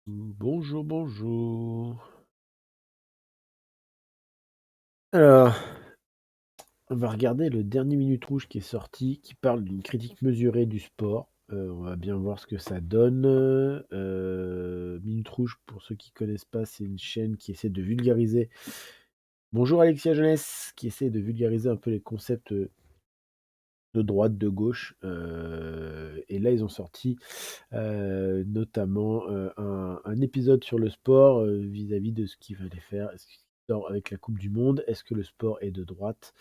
Bonjour, bonjour. Alors, on va regarder le dernier Minute Rouge qui est sorti, qui parle d'une critique mesurée du sport. On va bien voir ce que ça donne. Minute Rouge, pour ceux qui connaissent pas, c'est une chaîne qui essaie de vulgariser. Bonjour Alexia Jeunesse, qui essaie de vulgariser un peu les concepts de droite, de gauche. Et là, ils ont sorti notamment un épisode sur le sport vis-à-vis de ce qu'il fallait faire. Est-ce qu'il sort avec la Coupe du Monde? Est-ce que le sport est de droite?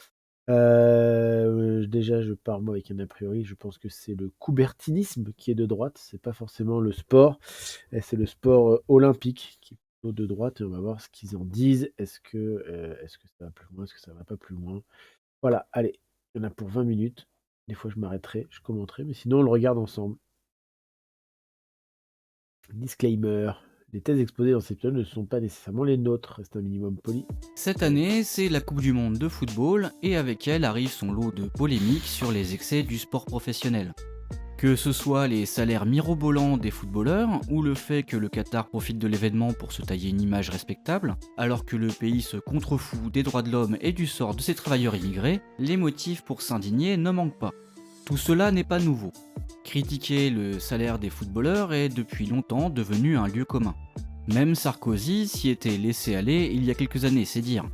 Déjà, je pars moi avec un a priori. Je pense que c'est le coubertinisme qui est de droite. C'est pas forcément le sport. Et c'est le sport olympique qui est plutôt de droite. Et on va voir ce qu'ils en disent. Est-ce que ça va plus loin? Est-ce que ça va pas plus loin? Voilà, allez, il y en a pour 20 minutes. Des fois, je m'arrêterai, je commenterai, mais sinon, on le regarde ensemble. Disclaimer. Les thèses exposées dans cet épisode ne sont pas nécessairement les nôtres, reste un minimum poli. Cette année, c'est la Coupe du Monde de football et avec elle arrive son lot de polémiques sur les excès du sport professionnel. Que ce soit les salaires mirobolants des footballeurs ou le fait que le Qatar profite de l'événement pour se tailler une image respectable, alors que le pays se contrefout des droits de l'homme et du sort de ses travailleurs immigrés, les motifs pour s'indigner ne manquent pas. Tout cela n'est pas nouveau. Critiquer le salaire des footballeurs est depuis longtemps devenu un lieu commun. Même Sarkozy s'y était laissé aller il y a quelques années, c'est dire.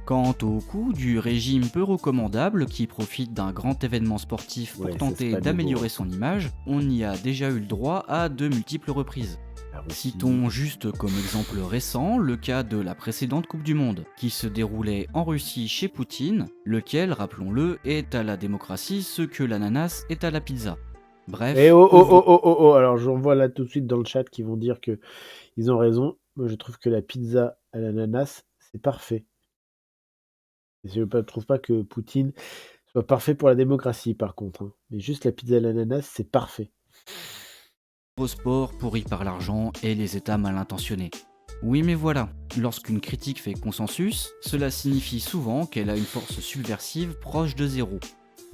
Quant au coût du régime peu recommandable qui profite d'un grand événement sportif pour Ouais, ça c'est tenter pas nouveau, d'améliorer hein. son image, on y a déjà eu le droit à de multiples reprises. La Russie. Citons juste comme exemple récent le cas de la précédente Coupe du Monde, qui se déroulait en Russie chez Poutine, lequel, rappelons-le, est à la démocratie ce que l'ananas est à la pizza. Eh Bref, oh oh ouvrons. oh oh oh oh. Alors j'en vois là tout de suite dans le chat qui vont dire que ils ont raison. Moi je trouve que la pizza à l'ananas, c'est parfait. Et je ne trouve pas que Poutine soit parfait pour la démocratie par contre, hein. Mais juste la pizza à l'ananas, c'est parfait. Au sport pourri par l'argent et les États mal intentionnés. Oui mais voilà, lorsqu'une critique fait consensus, cela signifie souvent qu'elle a une force subversive proche de zéro.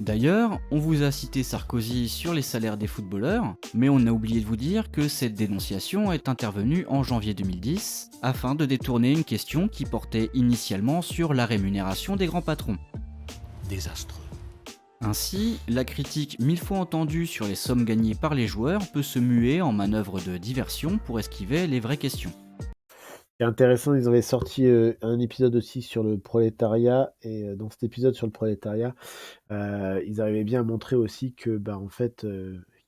D'ailleurs, on vous a cité Sarkozy sur les salaires des footballeurs, mais on a oublié de vous dire que cette dénonciation est intervenue en janvier 2010 afin de détourner une question qui portait initialement sur la rémunération des grands patrons. Désastreux. Ainsi, la critique mille fois entendue sur les sommes gagnées par les joueurs peut se muer en manœuvre de diversion pour esquiver les vraies questions. C'est intéressant, ils avaient sorti un épisode aussi sur le prolétariat. Et dans cet épisode sur le prolétariat, ils arrivaient bien à montrer aussi que, bah, en fait,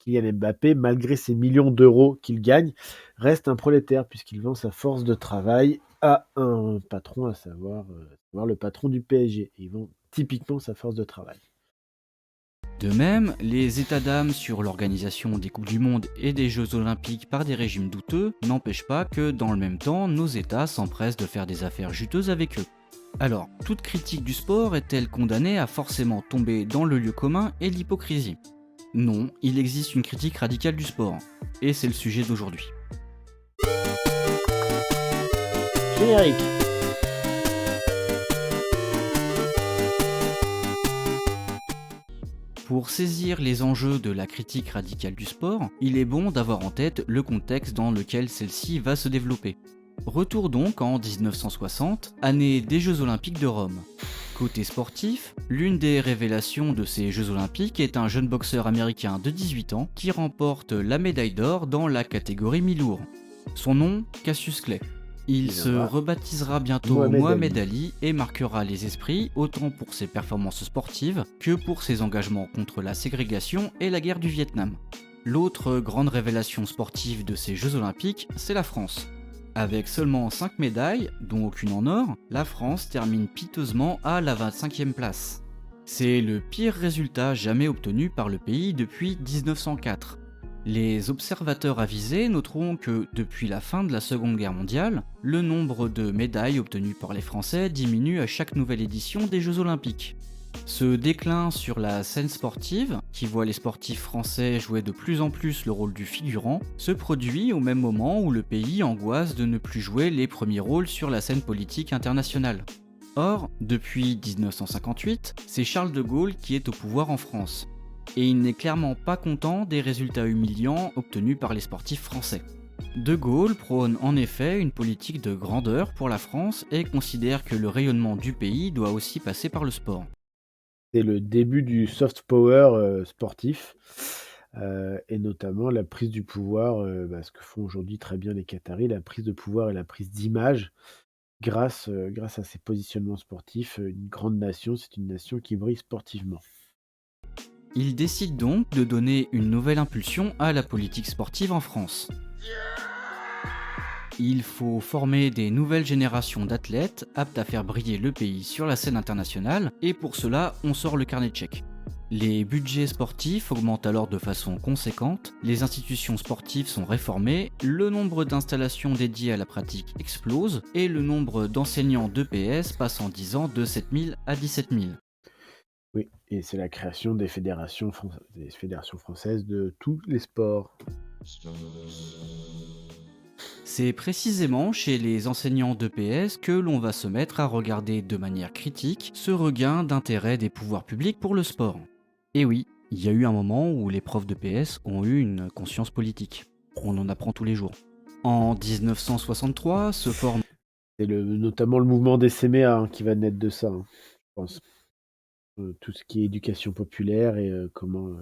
Kylian Mbappé, malgré ses millions d'euros qu'il gagne, reste un prolétaire puisqu'il vend sa force de travail à un patron, à savoir le patron du PSG. Et il vend typiquement sa force de travail. De même, les états d'âme sur l'organisation des Coupes du Monde et des Jeux Olympiques par des régimes douteux n'empêchent pas que, dans le même temps, nos États s'empressent de faire des affaires juteuses avec eux. Alors, toute critique du sport est-elle condamnée à forcément tomber dans le lieu commun et l'hypocrisie? Non, il existe une critique radicale du sport. Et c'est le sujet d'aujourd'hui. Générique. Pour saisir les enjeux de la critique radicale du sport, il est bon d'avoir en tête le contexte dans lequel celle-ci va se développer. Retour donc en 1960, année des Jeux Olympiques de Rome. Côté sportif, l'une des révélations de ces Jeux Olympiques est un jeune boxeur américain de 18 ans qui remporte la médaille d'or dans la catégorie mi-lourd. Son nom, Cassius Clay. Il Il se viendra. rebaptisera bientôt Mohamed Mohamed Ali. Ali et marquera les esprits autant pour ses performances sportives que pour ses engagements contre la ségrégation et la guerre du Vietnam. L'autre grande révélation sportive de ces Jeux Olympiques, c'est la France. Avec seulement 5 médailles, dont aucune en or, la France termine piteusement à la 25e place. C'est le pire résultat jamais obtenu par le pays depuis 1904. Les observateurs avisés noteront que, depuis la fin de la Seconde Guerre mondiale, le nombre de médailles obtenues par les Français diminue à chaque nouvelle édition des Jeux Olympiques. Ce déclin sur la scène sportive, qui voit les sportifs français jouer de plus en plus le rôle du figurant, se produit au même moment où le pays angoisse de ne plus jouer les premiers rôles sur la scène politique internationale. Or, depuis 1958, c'est Charles de Gaulle qui est au pouvoir en France. Et il n'est clairement pas content des résultats humiliants obtenus par les sportifs français. De Gaulle prône en effet une politique de grandeur pour la France et considère que le rayonnement du pays doit aussi passer par le sport. C'est le début du soft power, sportif, et notamment la prise du pouvoir, ce que font aujourd'hui très bien les Qataris, la prise de pouvoir et la prise d'image grâce à ses positionnements sportifs. Une grande nation, c'est une nation qui brille sportivement. Il décide donc de donner une nouvelle impulsion à la politique sportive en France. Il faut former des nouvelles générations d'athlètes aptes à faire briller le pays sur la scène internationale et pour cela, on sort le carnet de chèques. Les budgets sportifs augmentent alors de façon conséquente, les institutions sportives sont réformées, le nombre d'installations dédiées à la pratique explose et le nombre d'enseignants d'EPS passe en 10 ans de 7000 à 17 000. Oui, et c'est la création des fédérations françaises de tous les sports. C'est précisément chez les enseignants d'EPS que l'on va se mettre à regarder de manière critique ce regain d'intérêt des pouvoirs publics pour le sport. Et oui, il y a eu un moment où les profs d'EPS ont eu une conscience politique. On en apprend tous les jours. En 1963 se forme. C'est notamment le mouvement des CMA, hein, qui va naître de ça, hein, je pense. Tout ce qui est éducation populaire et comment,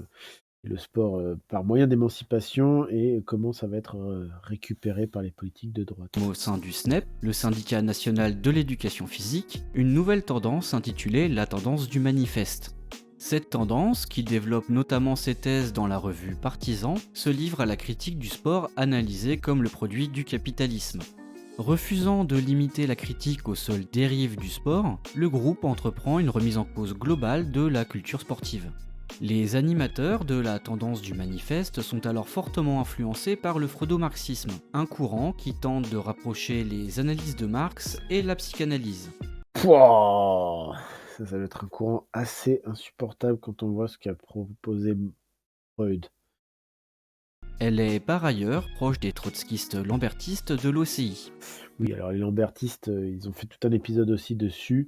le sport, par moyen d'émancipation et comment ça va être, récupéré par les politiques de droite. Au sein du SNEP, le syndicat national de l'éducation physique, une nouvelle tendance intitulée la tendance du manifeste. Cette tendance, qui développe notamment ses thèses dans la revue Partisan, se livre à la critique du sport analysé comme le produit du capitalisme. Refusant de limiter la critique aux seules dérives du sport, le groupe entreprend une remise en cause globale de la culture sportive. Les animateurs de la tendance du manifeste sont alors fortement influencés par le freudo-marxisme, un courant qui tente de rapprocher les analyses de Marx et la psychanalyse. Pouah! Ça va être un courant assez insupportable quand on voit ce qu'a proposé Freud. Elle est par ailleurs proche des trotskistes lambertistes de l'OCI. Oui, alors les lambertistes, ils ont fait tout un épisode aussi dessus.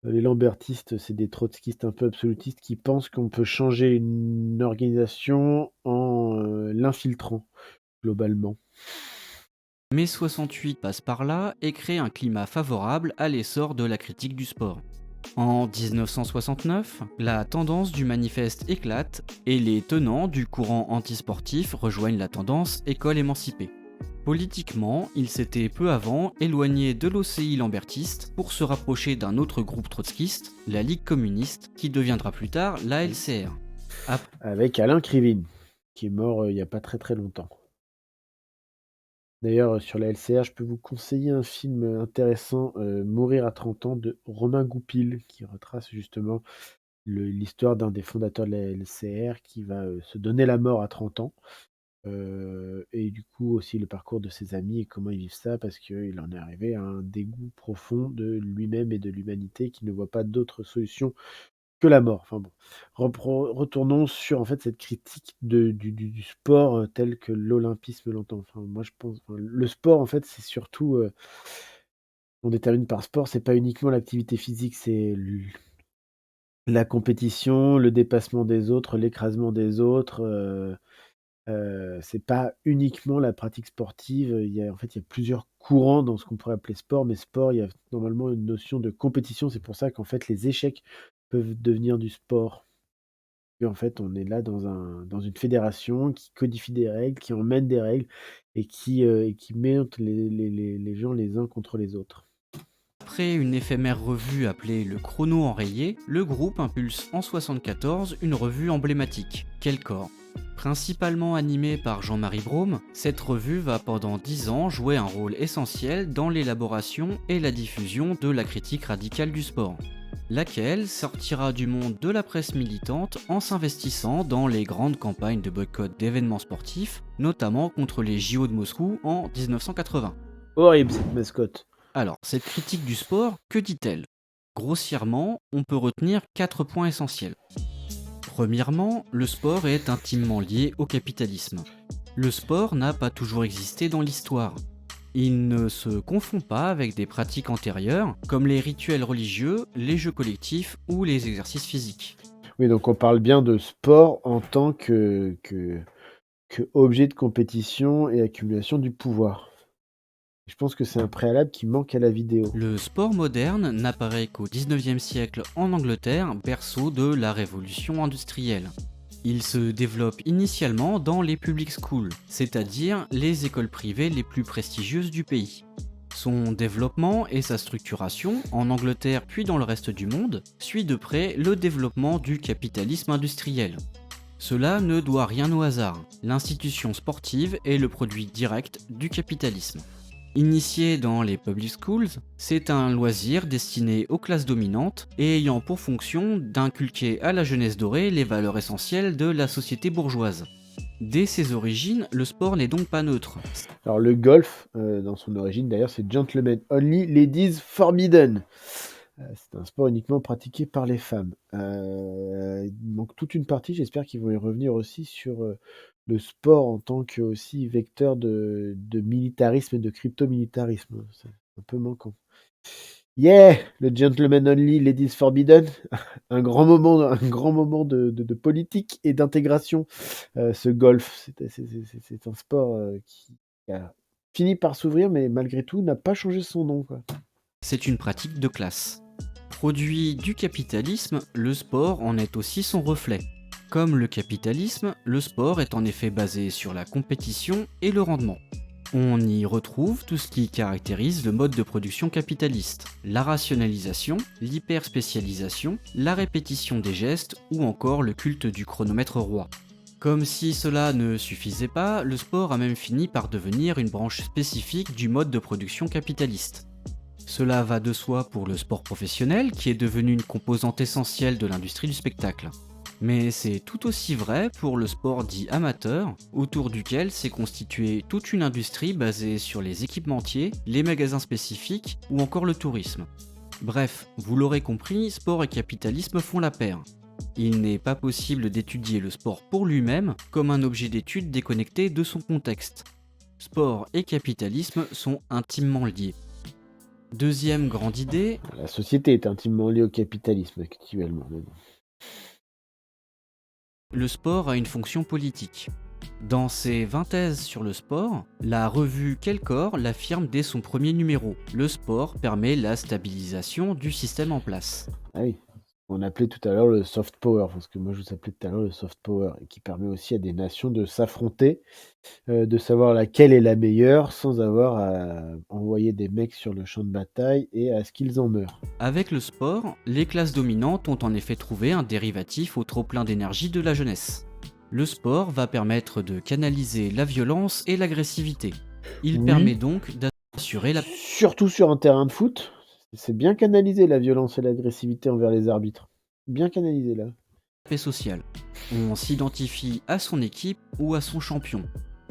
Les lambertistes, c'est des trotskistes un peu absolutistes qui pensent qu'on peut changer une organisation en, l'infiltrant, globalement. Mai 68 passe par là et crée un climat favorable à l'essor de la critique du sport. En 1969, la tendance du manifeste éclate et les tenants du courant antisportif rejoignent la tendance école émancipée. Politiquement, ils s'étaient peu avant éloignés de l'OCI lambertiste pour se rapprocher d'un autre groupe trotskiste, la Ligue communiste, qui deviendra plus tard la LCR. Avec Alain Krivine, qui est mort, il y a pas très, très longtemps. D'ailleurs, sur la LCR, je peux vous conseiller un film, intéressant, Mourir à 30 ans de Romain Goupil, qui retrace justement l'histoire d'un des fondateurs de la LCR qui va, se donner la mort à 30 ans. Et du coup aussi le parcours de ses amis et comment ils vivent ça parce qu'il en est arrivé à un dégoût profond de lui-même et de l'humanité qui ne voit pas d'autre solution que la mort. Enfin bon, retournons sur en fait cette critique du sport, tel que l'olympisme l'entend. Enfin moi je pense le sport en fait c'est surtout, on détermine par sport, c'est pas uniquement l'activité physique, c'est la compétition, le dépassement des autres, l'écrasement des autres, c'est pas uniquement la pratique sportive, il y a plusieurs courants dans ce qu'on pourrait appeler sport, mais sport, il y a normalement une notion de compétition. C'est pour ça qu'en fait, les échecs peuvent devenir du sport. Et en fait, on est là dans une fédération qui codifie des règles, qui emmène des règles et qui met les gens les uns contre les autres. Après une éphémère revue appelée le Chrono Enrayé, le groupe impulse en 1974 une revue emblématique, Quel corps. Principalement animée par Jean-Marie Brome, cette revue va pendant 10 ans jouer un rôle essentiel dans l'élaboration et la diffusion de la critique radicale du sport, laquelle sortira du monde de la presse militante en s'investissant dans les grandes campagnes de boycott d'événements sportifs, notamment contre les JO de Moscou en 1980. Horrible cette mascotte. Alors, cette critique du sport, que dit-elle? Grossièrement, on peut retenir 4 points essentiels. Premièrement, le sport est intimement lié au capitalisme. Le sport n'a pas toujours existé dans l'histoire. Il ne se confond pas avec des pratiques antérieures, comme les rituels religieux, les jeux collectifs ou les exercices physiques. Oui, donc on parle bien de sport en tant que que objet de compétition et accumulation du pouvoir. Je pense que c'est un préalable qui manque à la vidéo. Le sport moderne n'apparaît qu'au 19e siècle en Angleterre, berceau de la révolution industrielle. Il se développe initialement dans les public schools, c'est-à-dire les écoles privées les plus prestigieuses du pays. Son développement et sa structuration, en Angleterre puis dans le reste du monde, suit de près le développement du capitalisme industriel. Cela ne doit rien au hasard. L'institution sportive est le produit direct du capitalisme. Initié dans les public schools, c'est un loisir destiné aux classes dominantes et ayant pour fonction d'inculquer à la jeunesse dorée les valeurs essentielles de la société bourgeoise. Dès ses origines, le sport n'est donc pas neutre. Alors le golf, dans son origine d'ailleurs, c'est gentlemen only, ladies forbidden. C'est un sport uniquement pratiqué par les femmes. Il manque toute une partie, j'espère qu'ils vont y revenir aussi sur le sport en tant que aussi vecteur de militarisme et de crypto-militarisme. C'est un peu manquant. Yeah! Le gentlemen only, ladies forbidden. Un grand moment de politique et d'intégration. Ce golf, c'est un sport qui a fini par s'ouvrir, mais malgré tout n'a pas changé son nom, quoi. C'est une pratique de classe. Produit du capitalisme, le sport en est aussi son reflet. Comme le capitalisme, le sport est en effet basé sur la compétition et le rendement. On y retrouve tout ce qui caractérise le mode de production capitaliste, la rationalisation, l'hyperspécialisation, la répétition des gestes ou encore le culte du chronomètre roi. Comme si cela ne suffisait pas, le sport a même fini par devenir une branche spécifique du mode de production capitaliste. Cela va de soi pour le sport professionnel qui est devenu une composante essentielle de l'industrie du spectacle. Mais c'est tout aussi vrai pour le sport dit amateur, autour duquel s'est constituée toute une industrie basée sur les équipementiers, les magasins spécifiques ou encore le tourisme. Bref, vous l'aurez compris, sport et capitalisme font la paire. Il n'est pas possible d'étudier le sport pour lui-même comme un objet d'étude déconnecté de son contexte. Sport et capitalisme sont intimement liés. Deuxième grande idée, La société est intimement liée au capitalisme actuellement. Mais bon. le sport a une fonction politique. Dans ses 20 thèses sur le sport, la revue Quel corps l'affirme dès son premier numéro. Le sport permet la stabilisation du système en place. Ah oui, on appelait tout à l'heure le soft power, parce que moi je vous appelais tout à l'heure le soft power, et qui permet aussi à des nations de s'affronter, de savoir laquelle est la meilleure, sans avoir à envoyer des mecs sur le champ de bataille et à ce qu'ils en meurent. Avec le sport, les classes dominantes ont en effet trouvé un dérivatif au trop-plein d'énergie de la jeunesse. Le sport va permettre de canaliser la violence et l'agressivité. Il Oui. permet donc d'assurer la Surtout sur un terrain de foot, c'est bien canalisé la violence et l'agressivité envers les arbitres. Bien canalisé là. paix sociale. On s'identifie à son équipe ou à son champion.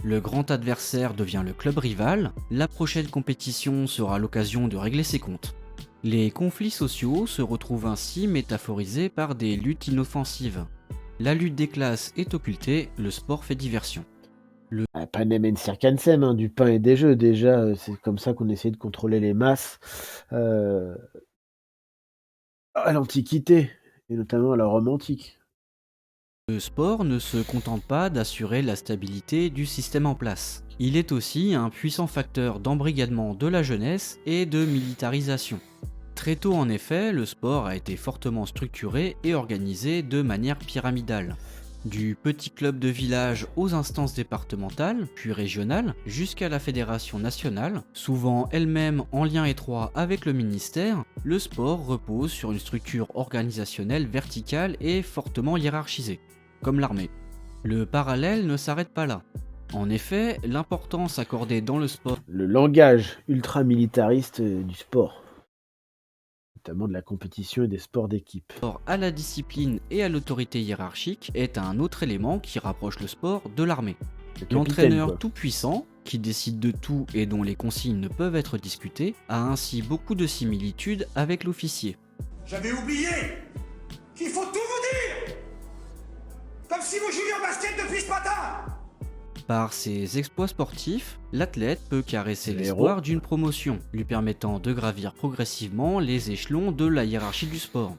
Le grand adversaire devient le club rival, la prochaine compétition sera l'occasion de régler ses comptes. Les conflits sociaux se retrouvent ainsi métaphorisés par des luttes inoffensives. La lutte des classes est occultée, le sport fait diversion. Panem et circenses, hein, du pain et des jeux déjà, c'est comme ça qu'on essayait de contrôler les masses à l'Antiquité, et notamment à la Rome antique. Le sport ne se contente pas d'assurer la stabilité du système en place. Il est aussi un puissant facteur d'embrigadement de la jeunesse et de militarisation. Très tôt en effet, le sport a été fortement structuré et organisé de manière pyramidale. Du petit club de village aux instances départementales, puis régionales, jusqu'à la fédération nationale, souvent elle-même en lien étroit avec le ministère, le sport repose sur une structure organisationnelle verticale et fortement hiérarchisée, comme l'armée. Le parallèle ne s'arrête pas là. En effet, l'importance accordée dans le sport Le langage ultra-militariste du sport, notamment de la compétition et des sports d'équipe. à la discipline et à l'autorité hiérarchique est un autre élément qui rapproche le sport de l'armée. Le capitaine, L'entraîneur quoi. tout-puissant, qui décide de tout et dont les consignes ne peuvent être discutées, a ainsi beaucoup de similitudes avec l'officier. J'avais oublié qu'il faut tout vous dire. Comme si vous jouiez au basket depuis ce matin. Par ses exploits sportifs, l'athlète peut caresser Le l'espoir d'une promotion, lui permettant de gravir progressivement les échelons de la hiérarchie du sport.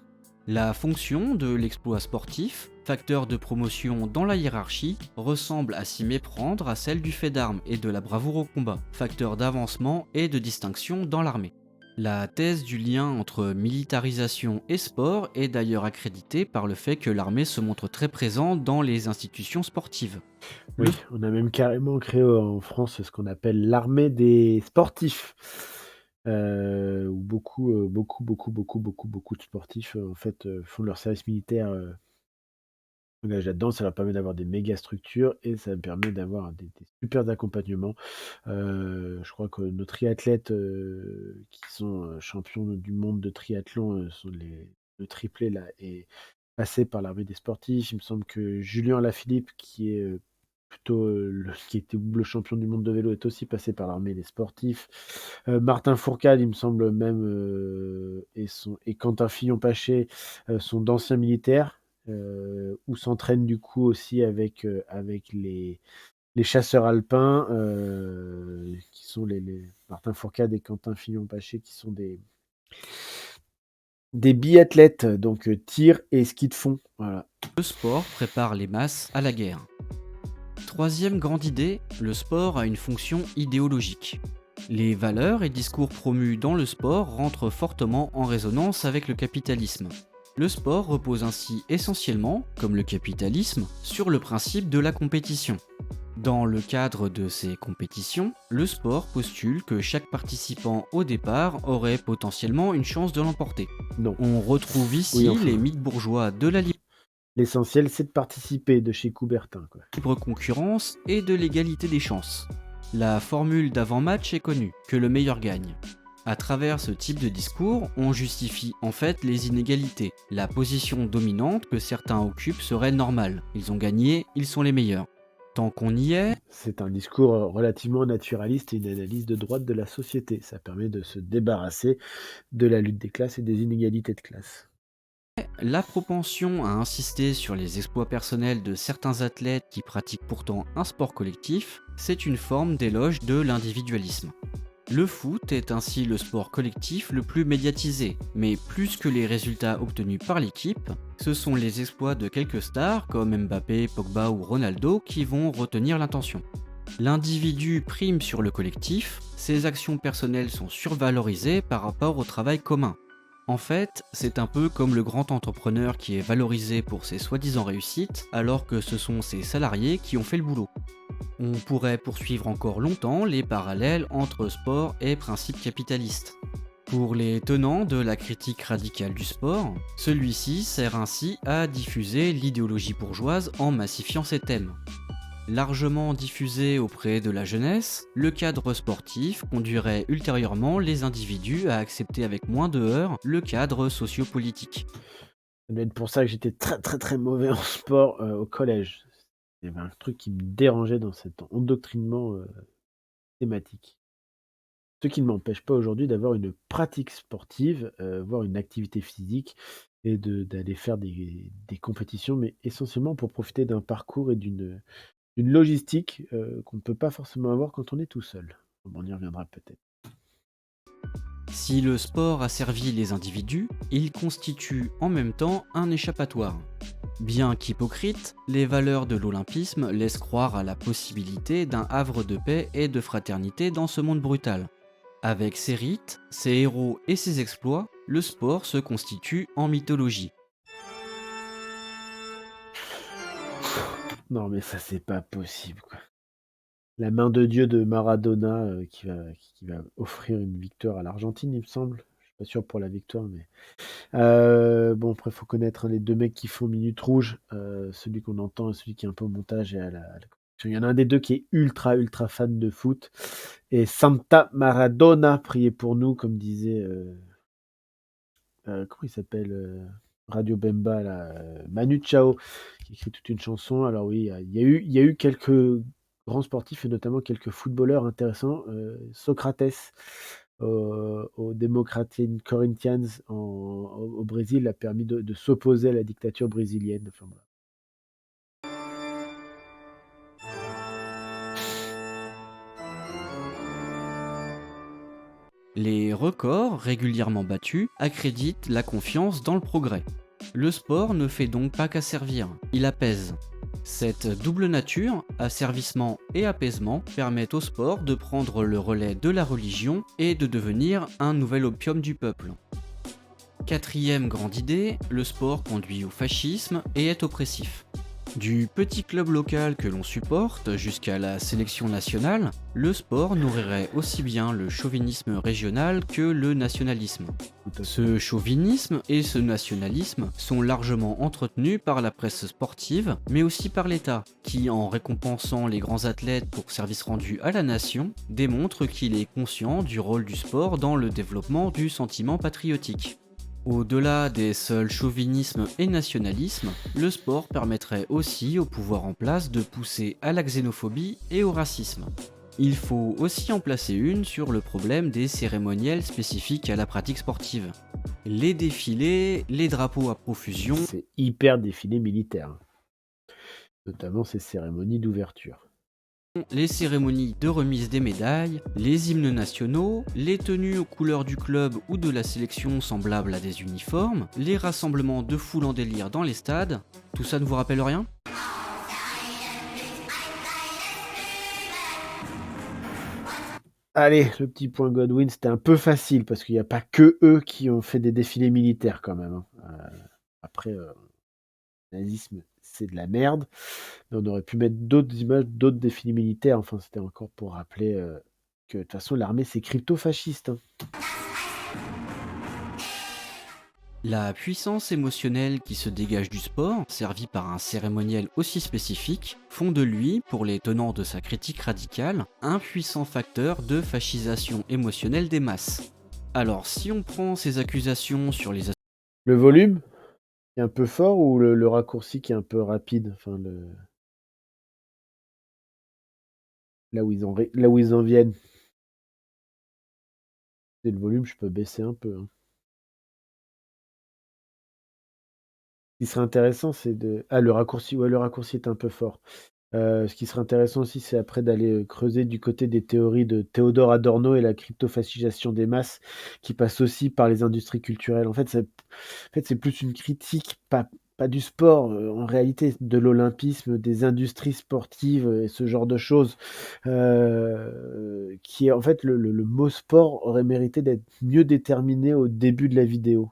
La fonction de l'exploit sportif, facteur de promotion dans la hiérarchie, ressemble à s'y méprendre à celle du fait d'armes et de la bravoure au combat, facteur d'avancement et de distinction dans l'armée. La thèse du lien entre militarisation et sport est d'ailleurs accréditée par le fait que l'armée se montre très présente dans les institutions sportives. Oui, Le on a même carrément créé en France ce qu'on appelle l'armée des sportifs, où beaucoup de sportifs, en fait, font leur service militaire, engagés là-dedans. Ça leur permet d'avoir des méga structures et ça permet d'avoir des super accompagnements. Je crois que nos triathlètes, qui sont, champions du monde de triathlon, sont le triplé là est passé par l'armée des sportifs. Il me semble que Julien Lafilippe qui est, plutôt, qui était double champion du monde de vélo est aussi passé par l'armée des sportifs. Martin Fourcade, il me semble même, et Quentin Fillon-Paché, sont d'anciens militaires, ou s'entraînent du coup aussi avec les chasseurs alpins, qui sont les Martin Fourcade et Quentin Fillon-Paché qui sont des biathlètes, donc tir et ski de fond, voilà. sport prépare les masses à la guerre. Troisième grande idée, le sport a une fonction idéologique. Les valeurs et discours promus dans le sport rentrent fortement en résonance avec le capitalisme. Le sport repose ainsi essentiellement, comme le capitalisme, sur le principe de la compétition. Dans le cadre de ces compétitions, le sport postule que chaque participant au départ aurait potentiellement une chance de l'emporter. Non. On retrouve ici Oui, enfin. les mythes bourgeois de la L'essentiel, c'est de participer, de chez Coubertin, quoi. libre concurrence et de l'égalité des chances. La formule d'avant-match est connue, que le meilleur gagne. À travers ce type de discours, on justifie en fait les inégalités. La position dominante que certains occupent serait normale. Ils ont gagné, ils sont les meilleurs. Tant qu'on y est, C'est un discours, relativement naturaliste et une analyse de droite de la société. Ça permet de se débarrasser de la lutte des classes et des inégalités de classe. la propension à insister sur les exploits personnels de certains athlètes qui pratiquent pourtant un sport collectif, c'est une forme d'éloge de l'individualisme. Le foot est ainsi le sport collectif le plus médiatisé, mais plus que les résultats obtenus par l'équipe, ce sont les exploits de quelques stars comme Mbappé, Pogba ou Ronaldo qui vont retenir l'attention. L'individu prime sur le collectif, ses actions personnelles sont survalorisées par rapport au travail commun. En fait, c'est un peu comme le grand entrepreneur qui est valorisé pour ses soi-disant réussites, alors que ce sont ses salariés qui ont fait le boulot. On pourrait poursuivre encore longtemps les parallèles entre sport et principes capitalistes. Pour les tenants de la critique radicale du sport, celui-ci sert ainsi à diffuser l'idéologie bourgeoise en massifiant ses thèmes. Largement diffusé auprès de la jeunesse, le cadre sportif conduirait ultérieurement les individus à accepter avec moins de heurts le cadre sociopolitique. Ça doit être pour ça que j'étais très, très, très mauvais en sport, au collège. Il y avait un truc qui me dérangeait dans cet endoctrinement, thématique. Ce qui ne m'empêche pas aujourd'hui d'avoir une pratique sportive, voire une activité physique et d'aller faire des compétitions, mais essentiellement pour profiter d'un parcours et d'une logistique, qu'on ne peut pas forcément avoir quand on est tout seul. On y reviendra peut-être. Si le sport a servi les individus, il constitue en même temps un échappatoire. Bien qu'hypocrite, les valeurs de l'olympisme laissent croire à la possibilité d'un havre de paix et de fraternité dans ce monde brutal. Avec ses rites, ses héros et ses exploits, le sport se constitue en mythologie. Non, mais ça, c'est pas possible, quoi. La main de Dieu de Maradona, qui va offrir une victoire à l'Argentine, il me semble. Je suis pas sûr pour la victoire, mais bon, après, faut connaître, hein, les 2 mecs qui font Minute Rouge, celui qu'on entend et celui qui est un peu au montage et à la il y en a un des 2 qui est ultra, ultra fan de foot et Santa Maradona, priez pour nous, comme disait, comment il s'appelle, Radio Bemba là, Manu Chao, qui écrit toute une chanson. Alors oui, il y a eu quelques grands sportifs et notamment quelques footballeurs intéressants, Socrates, au Democratic Corinthians au Brésil a permis de s'opposer à la dictature brésilienne. Enfin, voilà. Les records régulièrement battus accréditent la confiance dans le progrès. Le sport ne fait donc pas qu'asservir, il apaise. Cette double nature, asservissement et apaisement, permettent au sport de prendre le relais de la religion et de devenir un nouvel opium du peuple. Quatrième grande idée, le sport conduit au fascisme et est oppressif. Du petit club local que l'on supporte jusqu'à la sélection nationale, le sport nourrirait aussi bien le chauvinisme régional que le nationalisme. Tout à fait. Ce chauvinisme et ce nationalisme sont largement entretenus par la presse sportive, mais aussi par l'État, qui, en récompensant les grands athlètes pour service rendu à la nation, démontre qu'il est conscient du rôle du sport dans le développement du sentiment patriotique. Au-delà des seuls chauvinisme et nationalisme, le sport permettrait aussi au pouvoir en place de pousser à la xénophobie et au racisme. Il faut aussi en placer une sur le problème des cérémoniels spécifiques à la pratique sportive. Les défilés, les drapeaux à profusion, C'est hyper défilé militaire, hein. Notamment ces cérémonies d'ouverture. les cérémonies de remise des médailles, les hymnes nationaux, les tenues aux couleurs du club ou de la sélection semblables à des uniformes, les rassemblements de foule en délire dans les stades, tout ça ne vous rappelle rien ? Allez, le petit point Godwin, c'était un peu facile parce qu'il n'y a pas que eux qui ont fait des défilés militaires quand même, hein. Après, le nazisme, c'est de la merde. Mais on aurait pu mettre d'autres images, d'autres défilés militaires. Enfin, c'était encore pour rappeler que de toute façon, l'armée, c'est crypto-fasciste, hein. La puissance émotionnelle qui se dégage du sport, servi par un cérémoniel aussi spécifique, font de lui, pour les tenants de sa critique radicale, un puissant facteur de fascisation émotionnelle des masses. Alors si on prend ces accusations sur les Le volume qui est un peu fort ou le raccourci qui est un peu rapide, enfin, là où ils en viennent. Et le volume, je peux baisser un peu, hein. Ce qui serait intéressant, c'est de... Ah, le raccourci, ouais, le raccourci est un peu fort. Ce qui serait intéressant aussi, c'est après d'aller creuser du côté des théories de Théodore Adorno et la cryptofascisation des masses, qui passe aussi par les industries culturelles. En fait, c'est plus une critique, pas du sport, en réalité, de l'olympisme, des industries sportives et ce genre de choses, qui est en fait le mot sport aurait mérité d'être mieux déterminé au début de la vidéo.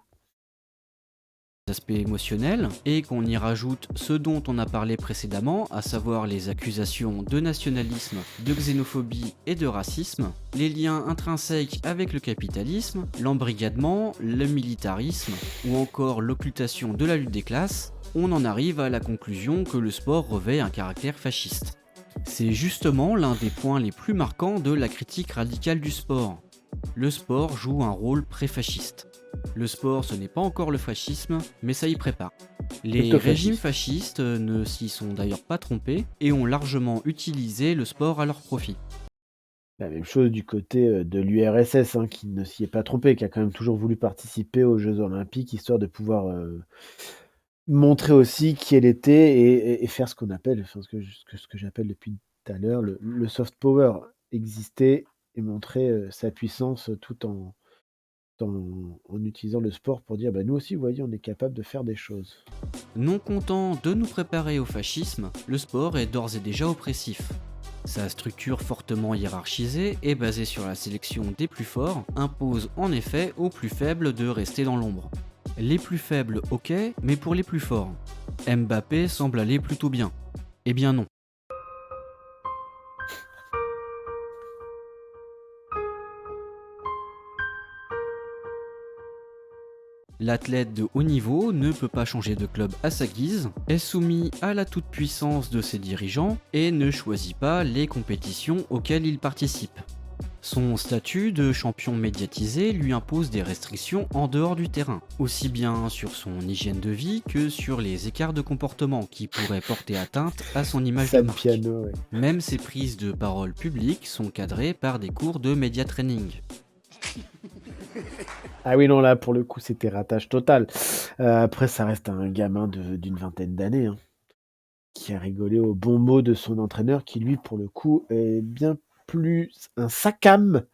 aspects émotionnels et qu'on y rajoute ce dont on a parlé précédemment, à savoir les accusations de nationalisme, de xénophobie et de racisme, les liens intrinsèques avec le capitalisme, l'embrigadement, le militarisme ou encore l'occultation de la lutte des classes, on en arrive à la conclusion que le sport revêt un caractère fasciste. C'est justement l'un des points les plus marquants de la critique radicale du sport. Le sport joue un rôle pré-fasciste. Le sport, ce n'est pas encore le fascisme, mais ça y prépare. Les Crypto-fasciste. régimes fascistes ne s'y sont d'ailleurs pas trompés et ont largement utilisé le sport à leur profit. La même chose du côté de l'URSS, hein, qui ne s'y est pas trompé, qui a quand même toujours voulu participer aux Jeux Olympiques, histoire de pouvoir montrer aussi qui elle était et faire ce qu'on appelle, enfin, ce que j'appelle depuis tout à l'heure, le soft power, exister et montrer sa puissance tout en utilisant le sport pour dire bah, nous aussi, vous voyez, on est capable de faire des choses. Non content de nous préparer au fascisme, le sport est d'ores et déjà oppressif. Sa structure fortement hiérarchisée et basée sur la sélection des plus forts impose en effet aux plus faibles de rester dans l'ombre. Les plus faibles, ok, mais pour les plus forts. Mbappé semble aller plutôt bien. Eh bien non. L'athlète de haut niveau ne peut pas changer de club à sa guise, est soumis à la toute-puissance de ses dirigeants et ne choisit pas les compétitions auxquelles il participe. Son statut de champion médiatisé lui impose des restrictions en dehors du terrain, aussi bien sur son hygiène de vie que sur les écarts de comportement qui pourraient porter atteinte à son image de Sam marque. Piano, ouais. Même ses prises de parole publiques sont cadrées par des cours de média training. Ah oui, non, là, pour le coup, c'était ratage total. Après, ça reste un gamin d'une vingtaine d'années, hein, qui a rigolé aux bons mots de son entraîneur, qui lui, pour le coup, est bien plus un sac-âme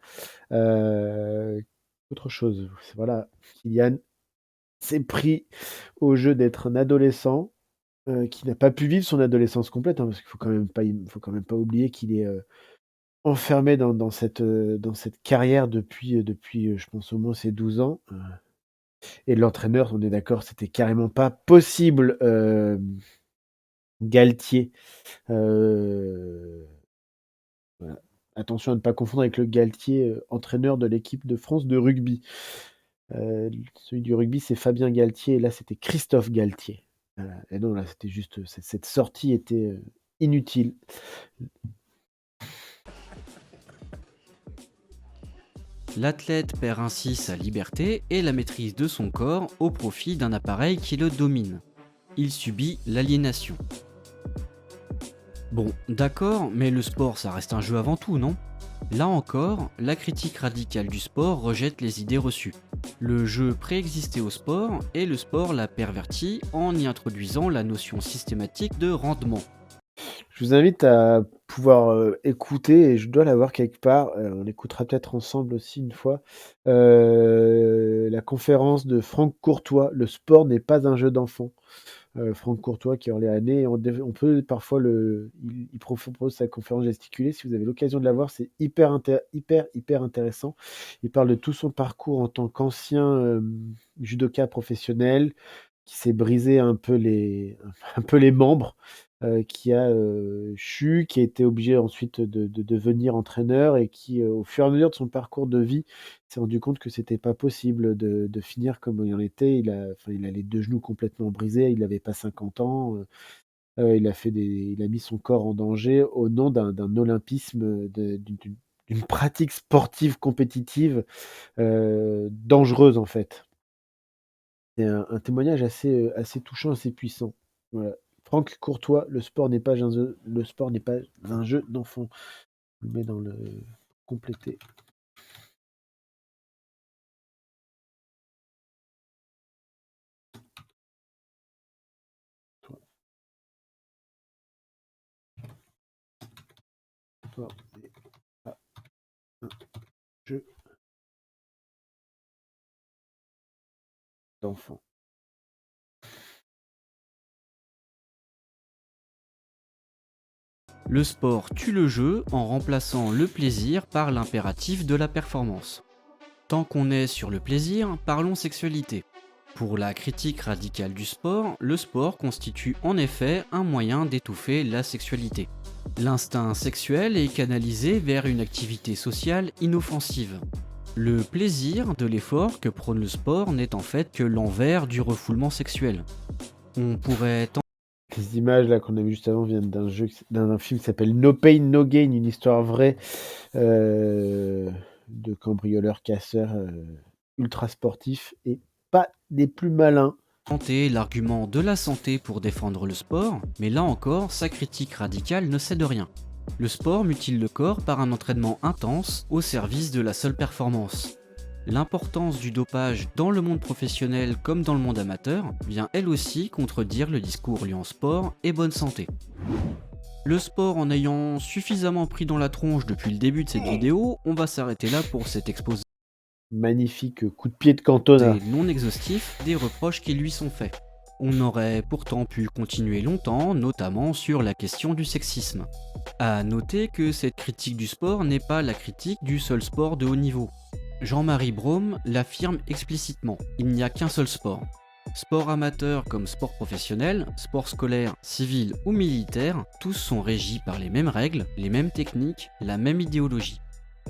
qu'autre chose. Voilà, Kylian, s'est pris au jeu d'être un adolescent, qui n'a pas pu vivre son adolescence complète, hein, parce qu'il faut quand même pas oublier qu'il est, enfermé dans cette carrière depuis, je pense au moins ses 12 ans, et l'entraîneur, on est d'accord, c'était carrément pas possible, Galtier, heu, voilà. Attention à ne pas confondre avec le Galtier, entraîneur de l'équipe de France de rugby. Celui du rugby, c'est Fabien Galtier et là, c'était Christophe Galtier. Et non, là, c'était juste, cette sortie était, inutile. L'athlète perd ainsi sa liberté et la maîtrise de son corps au profit d'un appareil qui le domine. Il subit l'aliénation. Bon, d'accord, mais le sport, ça reste un jeu avant tout, non? Là encore, la critique radicale du sport rejette les idées reçues. Le jeu préexistait au sport et le sport l'a perverti en y introduisant la notion systématique de rendement. Je vous invite à pouvoir, écouter et je dois l'avoir quelque part, on l'écoutera peut-être ensemble aussi une fois, la conférence de Franck Courtois: «Le sport n'est pas un jeu d'enfant». Franck Courtois qui est orléanais et on peut parfois il propose sa conférence gesticulée. Si vous avez l'occasion de la voir, c'est hyper intéressant. Il parle de tout son parcours en tant qu'ancien, judoka professionnel, qui s'est brisé un peu les un peu les membres, qui a, qui a été obligé ensuite de devenir entraîneur et qui, au fur et à mesure de son parcours de vie, s'est rendu compte que c'était pas possible de finir comme il en était. Il a les 2 genoux complètement brisés, il avait pas 50 ans, il a mis son corps en danger au nom d'un olympisme, d'une pratique sportive compétitive, dangereuse en fait. C'est un témoignage assez touchant, assez puissant. Voilà. Franck Courtois: Le sport n'est pas un jeu d'enfant». Je le mets dans le compléter. Toi, sport n'est pas un jeu d'enfant. Le sport tue le jeu en remplaçant le plaisir par l'impératif de la performance. Tant qu'on est sur le plaisir, parlons sexualité. Pour la critique radicale du sport, le sport constitue en effet un moyen d'étouffer la sexualité. L'instinct sexuel est canalisé vers une activité sociale inoffensive. Le plaisir de l'effort que prône le sport n'est en fait que l'envers du refoulement sexuel. On pourrait Les images là qu'on a vues juste avant viennent d'un film qui s'appelle No Pain No Gain, une histoire vraie, de cambrioleurs casseurs, ultra sportifs et pas des plus malins. tenter l'argument de la santé pour défendre le sport, mais là encore, sa critique radicale ne cède rien. Le sport mutile le corps par un entraînement intense au service de la seule performance. L'importance du dopage dans le monde professionnel comme dans le monde amateur vient elle aussi contredire le discours liant sport et bonne santé. Le sport en ayant suffisamment pris dans la tronche depuis le début de cette vidéo, on va s'arrêter là pour cet exposé Magnifique coup de pied de Cantona. non exhaustif des reproches qui lui sont faits. On aurait pourtant pu continuer longtemps, notamment sur la question du sexisme. À noter que cette critique du sport n'est pas la critique du seul sport de haut niveau. Jean-Marie Brome l'affirme explicitement, il n'y a qu'un seul sport. Sport amateur comme sport professionnel, sport scolaire, civil ou militaire, tous sont régis par les mêmes règles, les mêmes techniques, la même idéologie.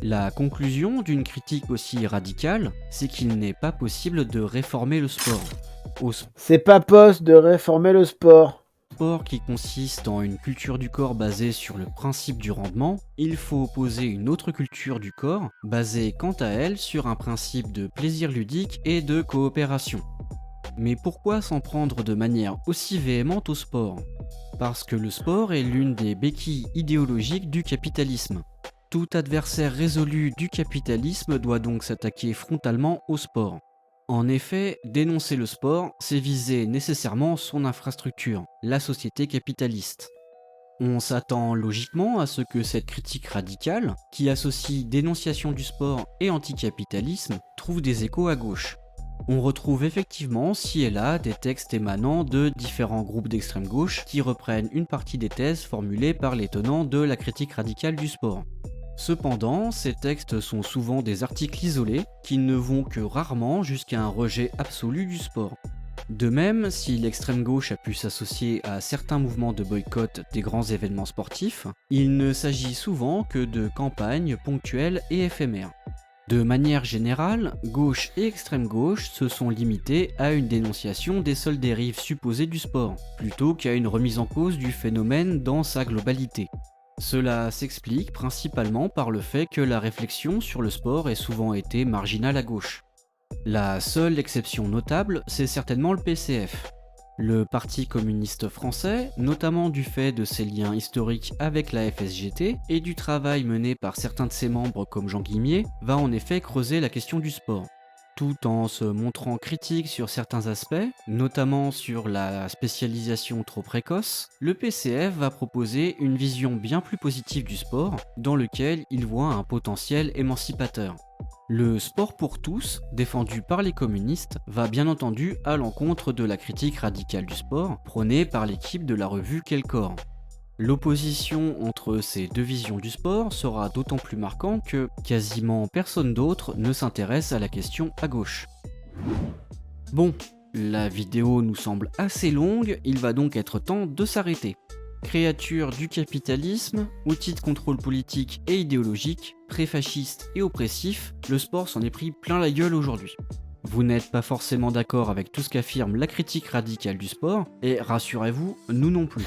La conclusion d'une critique aussi radicale, c'est qu'il n'est pas possible de réformer le sport. Au C'est pas poste de réformer le sport. sport qui consiste en une culture du corps basée sur le principe du rendement, il faut opposer une autre culture du corps, basée quant à elle sur un principe de plaisir ludique et de coopération. Mais pourquoi s'en prendre de manière aussi véhémente au sport? Parce que le sport est l'une des béquilles idéologiques du capitalisme. Tout adversaire résolu du capitalisme doit donc s'attaquer frontalement au sport. En effet, dénoncer le sport, c'est viser nécessairement son infrastructure, la société capitaliste. On s'attend logiquement à ce que cette critique radicale, qui associe dénonciation du sport et anticapitalisme, trouve des échos à gauche. On retrouve effectivement ci et là des textes émanant de différents groupes d'extrême gauche qui reprennent une partie des thèses formulées par les tenants de la critique radicale du sport. Cependant, ces textes sont souvent des articles isolés qui ne vont que rarement jusqu'à un rejet absolu du sport. De même, si l'extrême gauche a pu s'associer à certains mouvements de boycott des grands événements sportifs, il ne s'agit souvent que de campagnes ponctuelles et éphémères. De manière générale, gauche et extrême gauche se sont limités à une dénonciation des seules dérives supposées du sport, plutôt qu'à une remise en cause du phénomène dans sa globalité. Cela s'explique principalement par le fait que la réflexion sur le sport ait souvent été marginale à gauche. La seule exception notable, c'est certainement le PCF. Le Parti communiste français, notamment du fait de ses liens historiques avec la FSGT et du travail mené par certains de ses membres comme Jean Guimier, va en effet creuser la question du sport. Tout en se montrant critique sur certains aspects, notamment sur la spécialisation trop précoce, le PCF va proposer une vision bien plus positive du sport, dans lequel il voit un potentiel émancipateur. Le sport pour tous, défendu par les communistes, va bien entendu à l'encontre de la critique radicale du sport, prônée par l'équipe de la revue Quel Corps. L'opposition entre ces deux visions du sport sera d'autant plus marquante que quasiment personne d'autre ne s'intéresse à la question à gauche. Bon, la vidéo nous semble assez longue, il va donc être temps de s'arrêter. Créature du capitalisme, outil de contrôle politique et idéologique, pré-fasciste et oppressif, le sport s'en est pris plein la gueule aujourd'hui. Vous n'êtes pas forcément d'accord avec tout ce qu'affirme la critique radicale du sport, et rassurez-vous, nous non plus.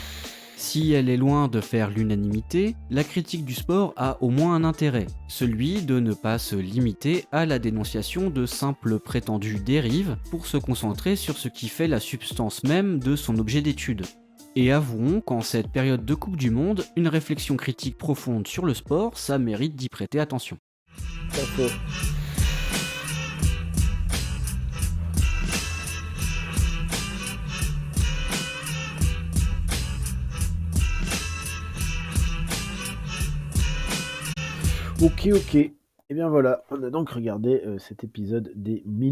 Si elle est loin de faire l'unanimité, la critique du sport a au moins un intérêt, celui de ne pas se limiter à la dénonciation de simples prétendues dérives pour se concentrer sur ce qui fait la substance même de son objet d'étude. Et avouons qu'en cette période de Coupe du Monde, une réflexion critique profonde sur le sport, ça mérite d'y prêter attention. Pas faux. Ok. Et bien voilà, on a donc regardé cet épisode des minutes.